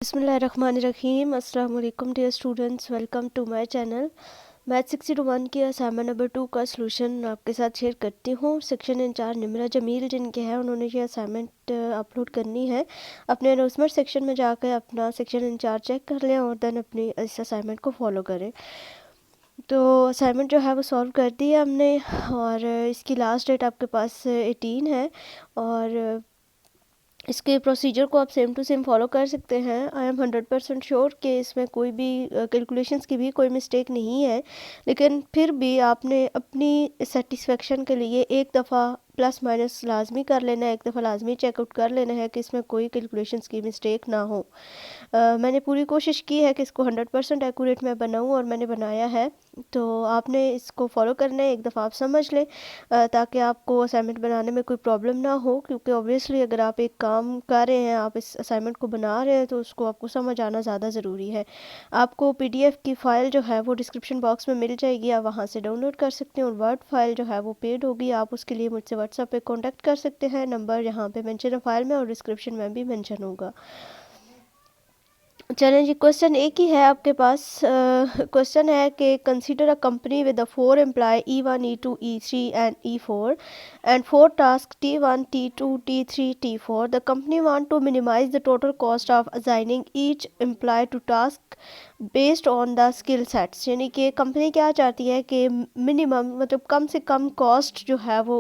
बिस्मिल्लाहिर्रहमानिर्रहीम। अस्सलाम वालेकुम dear students, welcome to my channel. Math 61 की असाइनमेंट नंबर 2 का सलूशन आपके साथ शेयर करती हूँ। सेक्शन इंचार्ज निमरा जमील जिनके हैं उन्होंने ये असाइनमेंट अपलोड करनी है। अपने अनाउंसमेंट सेक्शन में जाकर अपना सेक्शन इंचार्ज चेक कर लें और देन अपनी इस असाइनमेंट को फॉलो करें। तो असाइनमेंट जो है वो सॉल्व कर दी है हमने और इसकी लास्ट डेट आपके पास 18 है और इसके प्रोसीजर को आप सेम टू सेम फॉलो कर सकते हैं। आई एम 100% श्योर कि इसमें कोई भी कैलकुलेशंस की भी कोई मिस्टेक नहीं है, लेकिन फिर भी आपने अपनी सेटिस्फेक्शन के लिए एक दफ़ा प्लस माइनस लाजमी कर लेना है, एक दफ़ा लाजमी चेकआउट कर लेना है कि इसमें कोई कैलकुलेशंस की मिस्टेक ना हो। मैंने पूरी कोशिश की है कि इसको 100% एक्यूरेट मैं बनाऊं और मैंने बनाया है। तो आपने इसको फॉलो करना है, एक दफ़ा आप समझ लें ताकि आपको असाइनमेंट बनाने में कोई प्रॉब्लम ना हो, क्योंकि ऑब्वियसली अगर आप एक काम कर रहे हैं, आप इस असाइनमेंट को बना रहे हैं, तो उसको आपको समझ आना ज़्यादा ज़रूरी है। आपको पीडीएफ की फ़ाइल जो है वो डिस्क्रिप्शन बॉक्स में मिल जाएगी, आप वहाँ से डाउनलोड कर सकते हैं और वर्ड फाइल जो है वो पेड होगी। आप उसके लिए मुझसे व्हाट्सएप पे कांटेक्ट कर सकते हैं, नंबर यहाँ पे मेंशन है फाइल में और डिस्क्रिप्शन में भी मेंशन होगा। चलें जी, क्वेश्चन एक ही है आपके पास। क्वेश्चन है कि consider a company with 4 employ E1 E2 E3 and E4 and 4 tasks T1 T2 T3 T4. The company want to minimize the total cost of assigning each employee to task based on the skill sets. यानी कि company क्या चाहती है कि minimum मतलब कम से कम cost जो है वो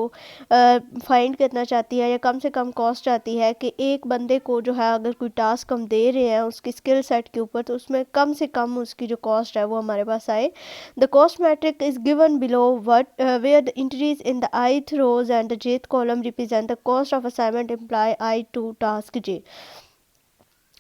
फाइंड करना चाहती है, या कम से कम कॉस्ट चाहती है कि एक बंदे को जो है अगर कोई टास्क हम दे रहे हैं उसकी स्किल सेट के ऊपर, तो उसमें कम से कम उसकी जो कॉस्ट है वो हमारे पास आए। The cost matrix is given below what where the entries in the ith rows and the jth column represent the cost of assignment employ I2 task J।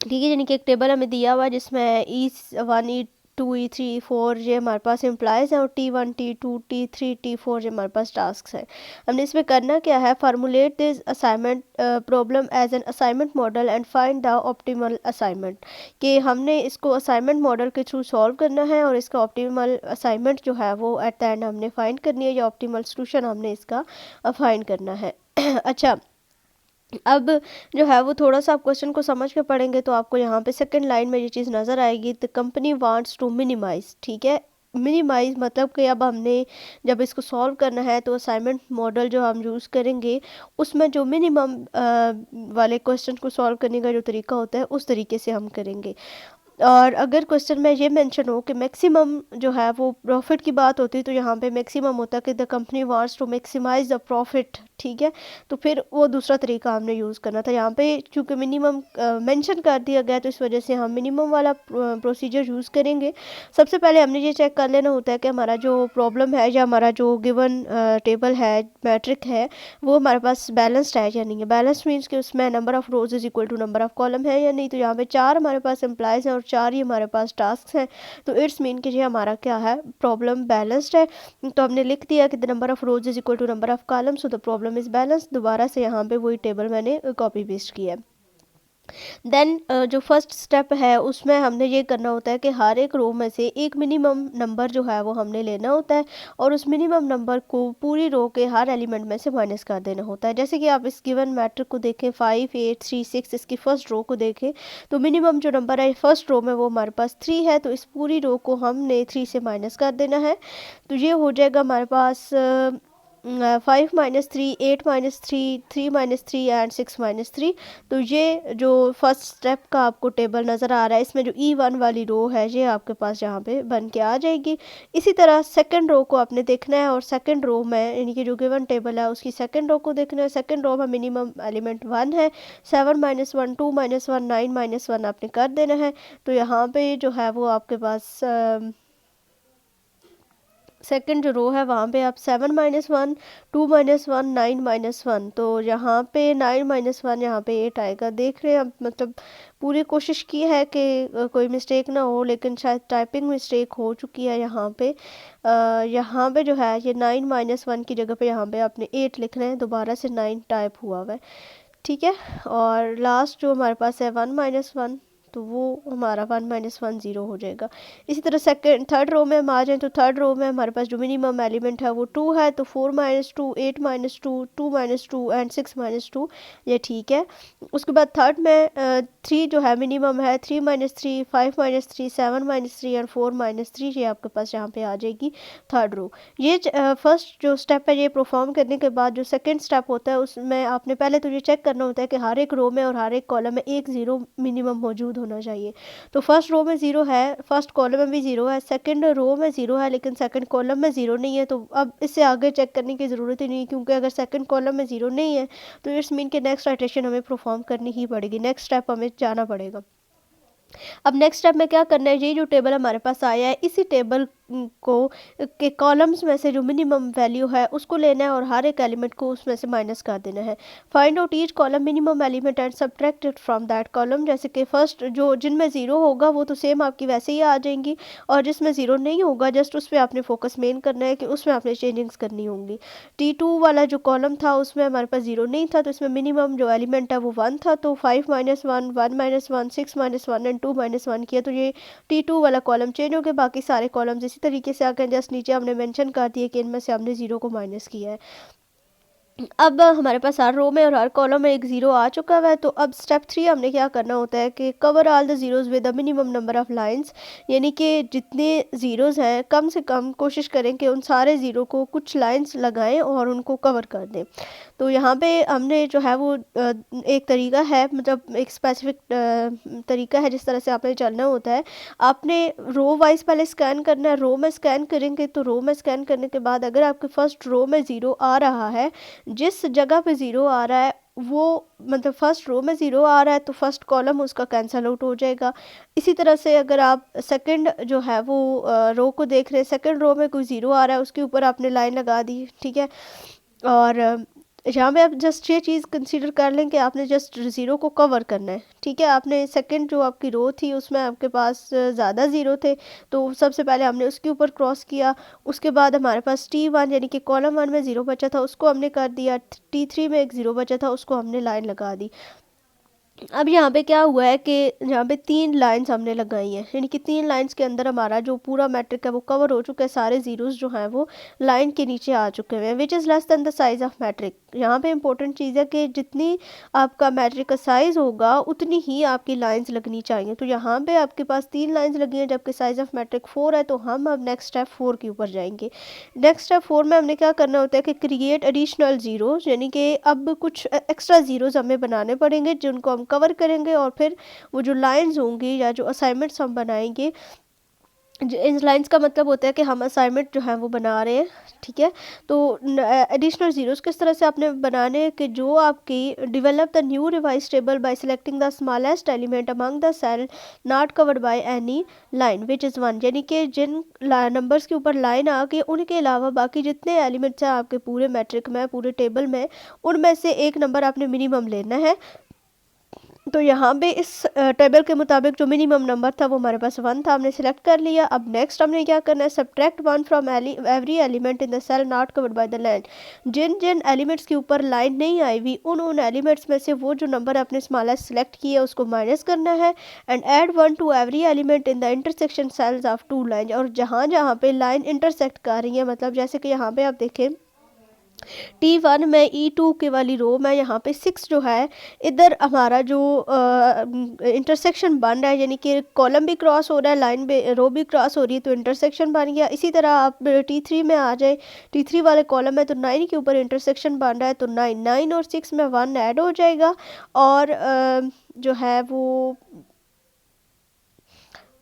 ठीक है, यानी कि एक टेबल हमें दिया हुआ है जिसमें E1 E2 E3 E4 ये हमारे पास एम्प्लॉयज़ हैं और T1 T2 T3 T4 ये हमारे पास टास्क हैं। हमने इसमें करना क्या है, formulate this assignment problem as an assignment model and find the optimal assignment. कि हमने इसको असाइनमेंट मॉडल के थ्रू सॉल्व करना है और इसका ऑप्टिमल असाइनमेंट जो है वो एट द एंड हमने फाइंड करनी है, या ऑप्टिमल सोल्यूशन हमने इसका फाइंड करना है। अच्छा, अब जो है वो थोड़ा सा आप क्वेश्चन को समझ के पढ़ेंगे तो आपको यहाँ पे सेकंड लाइन में ये चीज़ नज़र आएगी, the company wants to minimise. ठीक है, मिनिमाइज मतलब कि अब हमने जब इसको सॉल्व करना है तो असाइनमेंट मॉडल जो हम यूज़ करेंगे उसमें जो मिनिमम वाले क्वेश्चन को सॉल्व करने का जो तरीका होता है उस तरीके से हम करेंगे। और अगर क्वेश्चन में ये मेंशन हो कि मैक्सिमम जो है वो प्रॉफिट की बात होती है, तो यहाँ पे मैक्सिमम होता है कि the company wants to maximise the profit. ठीक है, तो फिर वो दूसरा तरीका हमने यूज़ करना था। यहाँ पे चूँकि मिनिमम मेंशन कर दिया गया तो इस वजह से हम मिनिमम वाला प्रोसीजर यूज़ करेंगे। सबसे पहले हमने ये चेक कर लेना होता है कि हमारा जो प्रॉब्लम है या हमारा जो गिवन टेबल है, मैट्रिक है, वो हमारे पास बैलेंस्ड है या नहीं है। बैलेंस मीन्स कि उसमें number of rows is equal to number of column है या नहीं। तो यहाँ पे 4 हमारे पास एम्प्लॉयज़ हैं और 4 ही हमारे पास टास्क हैं, तो इट्स मीन कि ये हमारा क्या है, प्रॉब्लम बैलेंस्ड है। तो हमने लिख दिया कि the number of rows is equal to number of column, so the problem is balance. दोबारा से यहाँ पे वही टेबल मैंने कॉपी पेस्ट किया है। देन जो फर्स्ट स्टेप है उसमें हमने ये करना होता है कि हर एक रो में से एक मिनिमम नंबर जो है वो हमने लेना होता है और उस मिनिमम नंबर को पूरी रो के हर एलिमेंट में से माइनस कर देना होता है। जैसे कि आप इस गिवन मैट्रिक को देखें 5 8 3 6, इसकी फर्स्ट रो को देखें तो मिनिमम जो नंबर है फर्स्ट रो में वो हमारे पास 3 है, तो इस पूरी रो को हमने 3 से माइनस कर देना है। तो ये हो जाएगा हमारे पास 5 minus 3, 8 minus 3, 3 minus 3 and 6 minus 3। तो ये जो फर्स्ट स्टेप का आपको टेबल नज़र आ रहा है, इसमें जो E1 वाली रो है ये आपके पास यहाँ पे बन के आ जाएगी। इसी तरह सेकंड रो को आपने देखना है और सेकंड रो में यानी कि जो गिवन टेबल है उसकी सेकंड रो को देखना है। सेकंड रो में मिनिमम एलिमेंट 1 है, 7 माइनस 1, 2 माइनस 1, 9 माइनस 1 आपने कर देना है। तो यहाँ पे जो है वो आपके पास सेकंड जो रो है वहाँ पे आप 7 माइनस 1, 2 माइनस 1, 9 माइनस 1, तो यहाँ पे 9 माइनस 1 यहाँ पे 8 आएगा। देख रहे हैं आप, मतलब पूरी कोशिश की है कि कोई मिस्टेक ना हो, लेकिन शायद टाइपिंग मिस्टेक हो चुकी है यहाँ पे। यहाँ पे जो है ये 9 माइनस 1 की जगह पे यहाँ पे आपने 8 लिखना है, दोबारा से 9 टाइप हुआ हुआ है। ठीक है, और लास्ट जो हमारे पास है 1 माइनस 1, तो वो हमारा 1 माइनस 1 0 हो जाएगा। इसी तरह थर्ड रो में हम आ जाएँ तो थर्ड रो में हमारे पास जो मिनिमम एलिमेंट है वो 2 है, तो 4 minus 2, 8 minus 2, 2 minus 2 and 6 minus 2, ये ठीक है। उसके बाद थर्ड में 3 जो है मिनिमम है, 3 minus 3, 5 minus 3, 7 minus 3 and 4 minus 3, ये आपके पास यहाँ पे आ जाएगी थर्ड रो। ये फर्स्ट जो स्टेप है ये परफॉर्म करने के बाद जो सेकंड स्टेप होता है उसमें आपने पहले तो ये चेक करना होता है कि हर एक रो में और हर एक कॉलम में एक ज़ीरो मिनिमम मौजूद होना चाहिए। तो फर्स्ट रो में ज़ीरो है, फर्स्ट कॉलम में भी ज़ीरो है, सेकंड रो में ज़ीरो है लेकिन सेकंड कॉलम में ज़ीरो नहीं है। तो अब इससे आगे चेक करने की ज़रूरत ही नहीं, क्योंकि अगर सेकंड कॉलम में ज़ीरो नहीं है तो इट्स मीन के नेक्स्ट आइटरेशन हमें परफॉर्म करनी ही पड़ेगी, नेक्स्ट स्टेप हमें जाना पड़ेगा। अब नेक्स्ट स्टेप में क्या करना है, ये जो टेबल हमारे पास आया है इसी टेबल को के कॉलम्स में से जो मिनिमम वैल्यू है उसको लेना है और हर एक एलिमेंट को उसमें से माइनस कर देना है। Find out each column minimum element and subtract it from that column. जैसे कि फर्स्ट जो जिनमें ज़ीरो होगा वो तो सेम आपकी वैसे ही आ जाएंगी, और जिसमें ज़ीरो नहीं होगा जस्ट उस पर आपने फोकस मेन करना है कि उसमें आपने चेंजिंग्स करनी होंगी। T2 वाला जो कॉलम था उसमें हमारे पास ज़ीरो नहीं था, तो इसमें मिनिमम जो एलिमेंट है वो 1 था, तो 5 minus 1, 1 minus 1, 6 minus 1 and 2 minus 1 किया, तो ये T2 वाला कॉलम चेंज हो गया। बाकी सारे कॉलम्स इसी तरीके से आकर जस्ट नीचे हमने मेंशन कर दिया कि इनमें से हमने ज़ीरो को माइनस किया है। अब हमारे पास हर रो में और हर कॉलम में एक ज़ीरो आ चुका हुआ है। तो अब स्टेप 3 हमने क्या करना होता है कि cover all the zeros with the minimum number of lines, यानी कि जितने ज़ीरोज़ हैं कम से कम कोशिश करें कि उन सारे ज़ीरो को कुछ लाइंस लगाएं और उनको कवर कर दें। तो यहाँ पे हमने जो है वो एक तरीका है, मतलब एक स्पेसिफिक तरीका है जिस तरह से आपने चलना होता है। आपने रो वाइज पहले स्कैन करना है। रो में स्कैन करेंगे तो रो में स्कैन करने के बाद अगर आपके फर्स्ट रो में ज़ीरो आ रहा है, जिस जगह पे ज़ीरो आ रहा है वो मतलब फर्स्ट रो में ज़ीरो आ रहा है तो फर्स्ट कॉलम उसका कैंसिल आउट हो जाएगा। इसी तरह से अगर आप सेकंड जो है वो रो को देख रहे हैं, सेकंड रो में कोई ज़ीरो आ रहा है उसके ऊपर आपने लाइन लगा दी, ठीक है। और यहाँ पे आप जस्ट ये चीज़ कंसीडर कर लें कि आपने जस्ट ज़ीरो को कवर करना है, ठीक है। आपने सेकंड जो आपकी रो थी उसमें आपके पास ज़्यादा ज़ीरो थे, तो सबसे पहले हमने उसके ऊपर क्रॉस किया। उसके बाद हमारे पास T1 यानी कि कॉलम 1 में ज़ीरो बचा था उसको हमने कर दिया, T3 में एक ज़ीरो बचा था उसको हमने लाइन लगा दी। अब यहाँ पे क्या हुआ है कि यहाँ पे 3 लाइंस हमने लगाई हैं, यानी कि 3 लाइंस के अंदर हमारा जो पूरा मैट्रिक है वो कवर हो चुका है, सारे ज़ीरोज़ जो हैं वो लाइन के नीचे आ चुके हैं, which is less than the size of matrix. यहाँ पे इंपॉर्टेंट चीज़ है कि जितनी आपका मैट्रिक का साइज़ होगा उतनी ही आपकी लाइंस लगनी चाहिए। तो यहाँ पे आपके पास 3 लाइंस लगी हैं जबकि साइज़ ऑफ मैट्रिक 4 है, तो हम अब नेक्स्ट स्टेप 4 के ऊपर जाएंगे। नेक्स्ट स्टेप 4 में हमने क्या करना होता है कि क्रिएट एडिशनल ज़ीरोज़, यानी कि अब कुछ एक्स्ट्रा ज़ीरोज़ हमें बनाने पड़ेंगे जिनको हम कवर करेंगे, और फिर वो जो लाइंस होंगी या जो असाइनमेंट्स हम बनाएंगे, इन लाइंस का मतलब होता है कि हम असाइनमेंट जो है वो बना रहे हैं, ठीक है। तो एडिशनल ज़ीरोज़ किस तरह से आपने बनाने हैं कि जो आपकी develop the new revise table by selecting the smallest element among the cell not covered by any line which is 1, यानी कि जिन नंबर्स के ऊपर लाइन आ गई उनके अलावा बाकी जितने एलिमेंट्स हैं आपके पूरे मैट्रिक में, पूरे टेबल में, उनमें से एक नंबर आपने मिनिमम लेना है। तो यहाँ पे इस टेबल के मुताबिक जो मिनिमम नंबर था वो हमारे पास 1 था, हमने सेलेक्ट कर लिया। अब नेक्स्ट हमने क्या करना है, subtract 1 from every element in the cell not covered by the line. जिन जिन एलिमेंट्स के ऊपर लाइन नहीं आई हुई उन एलिमेंट्स में से वो जो नंबर आपने स्मॉलेस्ट सेलेक्ट किया उसको माइनस करना है। And add 1 to every element in the intersection cells of 2 line. और जहाँ जहाँ पे लाइन इंटरसेक्ट कर रही है, मतलब जैसे कि यहाँ पे आप देखें T1 में E2 के वाली रो में यहाँ पे 6 जो है, इधर हमारा जो इंटरसेक्शन बन रहा है, यानी कि कॉलम भी क्रॉस हो रहा है, लाइन भी रो भी क्रॉस हो रही है, तो इंटरसेक्शन बन गया। इसी तरह आप T3 में आ जाए, T3 वाले कॉलम में तो 9 के ऊपर इंटरसेक्शन बन रहा है, तो 9 और 6 में 1 ऐड हो जाएगा। और जो है वो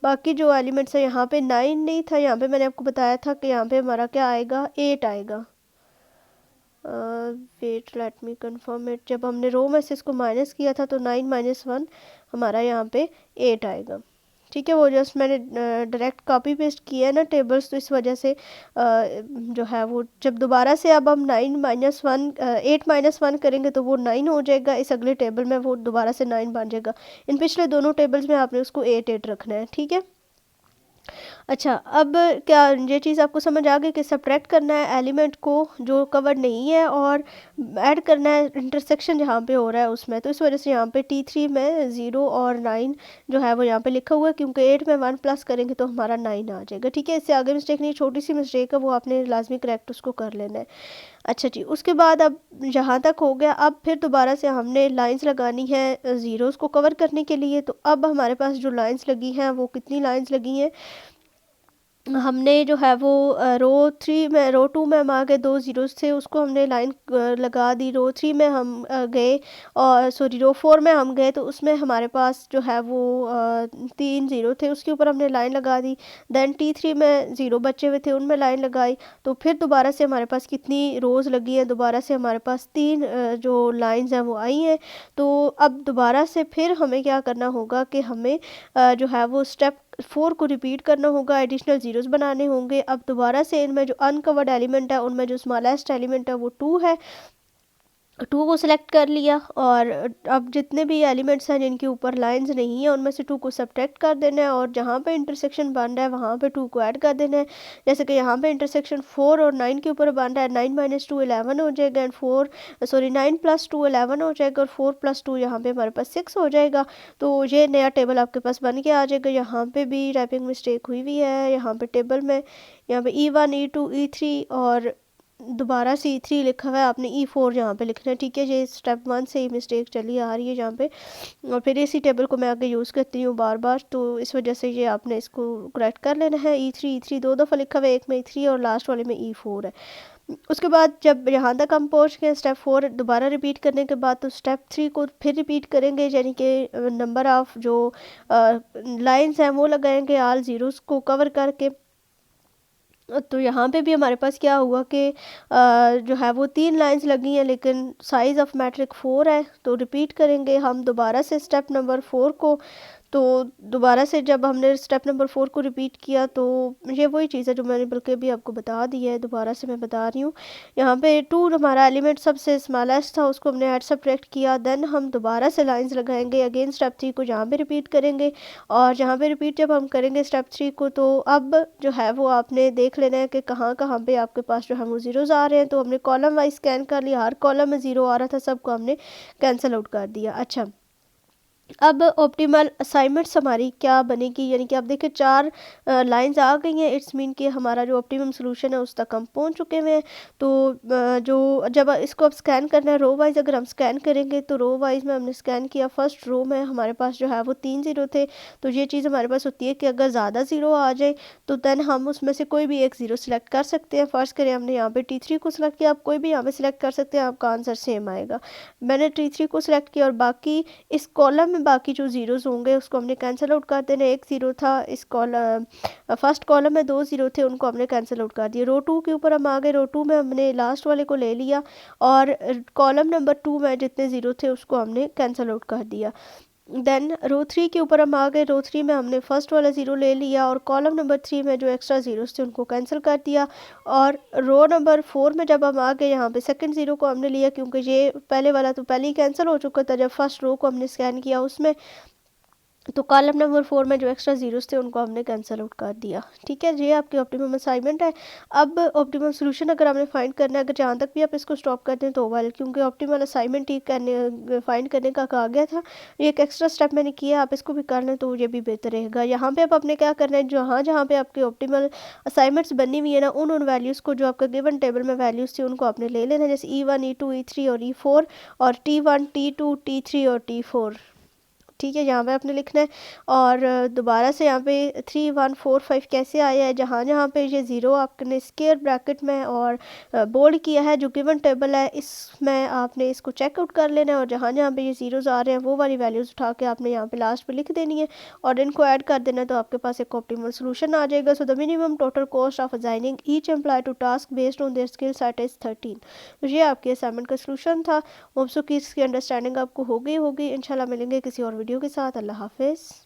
बाकी जो एलिमेंट्स है, यहाँ पे 9 नहीं था, यहाँ पे मैंने आपको बताया था कि यहाँ पे हमारा क्या आएगा, 8 आएगा। Wait let me confirm it. जब हमने रो में से इसको माइनस किया था तो 9 माइनस 1 हमारा यहाँ पे 8 आएगा, ठीक है। वो जस्ट मैंने डायरेक्ट कॉपी पेस्ट किया है ना टेबल्स, तो इस वजह से जो है वो जब दोबारा से अब हम 9 माइनस 1 8 माइनस 1 करेंगे तो वो 9 हो जाएगा, इस अगले टेबल में वो दोबारा से 9 बन जाएगा। इन पिछले दोनों टेबल्स में आपने उसको 8 8 रखना है, ठीक है। अच्छा, अब क्या ये चीज़ आपको समझ आ गई कि सब्ट्रैक्ट करना है एलिमेंट को जो कवर नहीं है और ऐड करना है इंटरसेक्शन जहाँ पे हो रहा है उसमें। तो इस वजह से यहाँ पे T3 में 0 और 9 जो है वो यहाँ पे लिखा हुआ है, क्योंकि 8 में 1 प्लस करेंगे तो हमारा 9 आ जाएगा। ठीक है, इससे आगे मिस्टेक नहीं, छोटी सी मिस्टेक है, वो आपने लाजमी करेक्ट उसको कर लेना है। अच्छा जी, उसके बाद अब जहाँ तक हो गया, अब फिर दोबारा से हमने लाइंस लगानी है ज़ीरोज़ को कवर करने के लिए। तो अब हमारे पास जो लाइंस लगी हैं वो कितनी लाइंस लगी हैं, हमने जो है वो रो 2 में हम आ गए, 2 ज़ीरोज़ थे उसको हमने लाइन लगा दी। रो 3 में हम गए, और सॉरी रो 4 में हम गए तो उसमें हमारे पास जो है वो 3 ज़ीरो थे, उसके ऊपर हमने लाइन लगा दी। देन T3 में 0 बचे हुए थे, उनमें लाइन लगाई। तो फिर दोबारा से हमारे पास कितनी रोज़ लगी हैं, दोबारा से हमारे पास 3 जो लाइंस हैं वो आई हैं। तो अब दोबारा से फिर हमें क्या करना होगा कि हमें जो है वो स्टेप 4 को रिपीट करना होगा, एडिशनल ज़ीरोज़ बनाने होंगे। अब दोबारा से इनमें जो अनकवर्ड एलिमेंट है उनमें जो स्मॉलेस्ट एलिमेंट है वो 2 है, 2 को सिलेक्ट कर लिया। और अब जितने भी एलिमेंट्स हैं जिनके ऊपर लाइंस नहीं है उनमें से 2 को सब्ट्रैक्ट कर देना है, और जहाँ पे इंटरसेक्शन बन रहा है वहाँ पे 2 को ऐड कर देना है। जैसे कि यहाँ पे इंटरसेक्शन 4 और 9 के ऊपर बन रहा है, 9 माइनस 2 11 हो जाएगा, एंड 9 प्लस 2 11 हो जाएगा, और 4 प्लस 2 यहाँ पे हमारे पास 6 हो जाएगा। तो ये नया टेबल आपके पास बन के आ जाएगा। यहाँ पे भी रैपिंग मिस्टेक हुई हुई है, यहाँ पे टेबल में यहाँ पे E1 E2 E3 और दोबारा से E3 लिखा हुआ है, आपने E4 यहाँ पे लिखना है। ठीक है, ये स्टेप 1 से ही मिस्टेक चली आ रही है यहाँ पे, और फिर इसी टेबल को मैं आगे यूज़ करती हूँ बार बार, तो इस वजह से ये आपने इसको करेक्ट कर लेना है। E3 दो दफ़ा लिखा हुआ है, एक में E3 और लास्ट वाले में E4 है। उसके बाद जब यहाँ तक हम पहुँच गए स्टेप 4 दोबारा रिपीट करने के बाद, तो स्टेप 3 को फिर रिपीट करेंगे, यानी कि नंबर ऑफ़ जो लाइन्स हैं वो लगाएंगे ऑल ज़ीरोज़ को कवर करके। तो यहाँ पे भी हमारे पास क्या हुआ कि जो है वो 3 लाइंस लगी हैं, लेकिन साइज़ ऑफ मैट्रिक 4 है। तो रिपीट करेंगे हम दोबारा से स्टेप नंबर 4 को। तो दोबारा से जब हमने स्टेप नंबर 4 को रिपीट किया, तो ये वही चीज़ है जो मैंने बल्कि अभी आपको बता दी है, दोबारा से मैं बता रही हूँ। यहाँ पे 2 हमारा एलिमेंट सबसे स्मॉलेस्ट था, उसको हमने ऐड सब्ट्रैक्ट किया। देन हम दोबारा से लाइंस लगाएंगे, अगेन स्टेप 3 को यहाँ पे रिपीट करेंगे, और जहाँ पे रिपीट जब हम करेंगे स्टेप 3 को, तो अब जो है वो आपने देख लेना है कि कहाँ कहाँ पे आपके पास जो है वो ज़ीरोज़ आ रहे हैं। तो हमने कॉलम वाइज स्कैन कर लिया, हर कॉलम में 0 आ रहा था, सबको हमने कैंसिल आउट कर दिया। अच्छा, अब ऑप्टिमल असाइनमेंट्स हमारी क्या बनेगी, यानी कि आप देखिए 4 लाइंस आ गई हैं, इट्स मीन कि हमारा जो ऑप्टिमम सोल्यूशन है उस तक हम पहुंच चुके हुए हैं। तो जो जब इसको अब स्कैन करना है रो वाइज, अगर हम स्कैन करेंगे तो रो वाइज में हमने स्कैन किया, फर्स्ट रो में हमारे पास जो है वो 3 ज़ीरो थे। तो ये चीज़ हमारे पास होती है कि अगर ज़्यादा ज़ीरो आ जाए तो दैन हम उसमें से कोई भी एक ज़ीरो सिलेक्ट कर सकते हैं। फर्स्ट करें हमने यहाँ पे T3 को सिलेक्ट किया, आप कोई भी यहाँ पे सिलेक्ट कर सकते हैं, आपका आंसर सेम आएगा। मैंने T3 को सिलेक्ट किया, और बाकी इस कॉलम में बाकी जो ज़ीरोज़ होंगे उसको हमने कैंसिल आउट कर देना। एक ज़ीरो था इस फर्स्ट कॉलम में, 2 ज़ीरो थे, उनको हमने कैंसिल आउट कर दिया। रो 2 के ऊपर हम आ गए, रो 2 में हमने लास्ट वाले को ले लिया, और कॉलम नंबर 2 में जितने ज़ीरो थे उसको हमने कैंसिल आउट कर दिया। देन रो 3 के ऊपर हम आ गए, रो 3 में हमने फर्स्ट वाला ज़ीरो ले लिया, और कॉलम नंबर 3 में जो एक्स्ट्रा ज़ीरोज़ थे उनको कैंसिल कर दिया। और रो नंबर 4 में जब हम आ गए, यहाँ पे सेकंड ज़ीरो को हमने लिया, क्योंकि ये पहले वाला तो पहले ही कैंसिल हो चुका था जब फर्स्ट रो को हमने स्कैन किया उसमें। तो कॉलम नंबर 4 में जो एक्स्ट्रा ज़ीरोज़ थे उनको हमने कैंसिल आउट कर दिया। ठीक है, ये आपकी ऑप्टिमम असाइनमेंट है। अब ऑप्टिमम सोल्यूशन अगर आपने फाइंड करना है, अगर जहाँ तक भी आप इसको स्टॉप करते हैं तो वेल, क्योंकि ऑप्टिमल असाइनमेंट ही करने फाइंड करने का कहा गया था, ये एक एक्स्ट्रा स्टेप मैंने किया, आप इसको भी कर लें तो ये भी बेहतर रहेगा। यहाँ पर अब आपने क्या करना है, जहाँ जहाँ पर आपके ऑप्टिमल असाइनमेंट्स बनी हुई है ना, उन वैल्यूज़ को जो आपका गिवन टेबल में वैल्यूज़ थी उनको आपने ले लेना है, जैसे E1 E2 E3 और E4, और T1 T2 T3 और T4। ठीक है, यहाँ पे आपने लिखना है। और दोबारा से यहाँ पे 3 1 4 5 कैसे आया है, जहाँ जहाँ पे ये ज़ीरो आपने स्क्वायर ब्रैकेट में और बोल्ड किया है जो गिवन टेबल है, इसमें आपने इसको चेकआउट कर लेना है, और जहाँ जहाँ पे ये ज़ीरोज़ आ रहे हैं वो वाली वैल्यूज़ उठा के आपने यहाँ पे लास्ट पे लिख देनी है, और इनको ऐड कर देना है, तो आपके पास एक ऑप्टिमल सोल्यूशन आ जाएगा। So the minimum total cost of assigning each employee to task based on their skill set is 13। तो ये आपके असाइनमेंट का सोल्यूशन था। होप सो कि इसकी अंडरस्टैंडिंग आपको हो गई होगी। इंशाल्लाह मिलेंगे किसी और वीडियो के साथ। अल्लाह हाफिज़।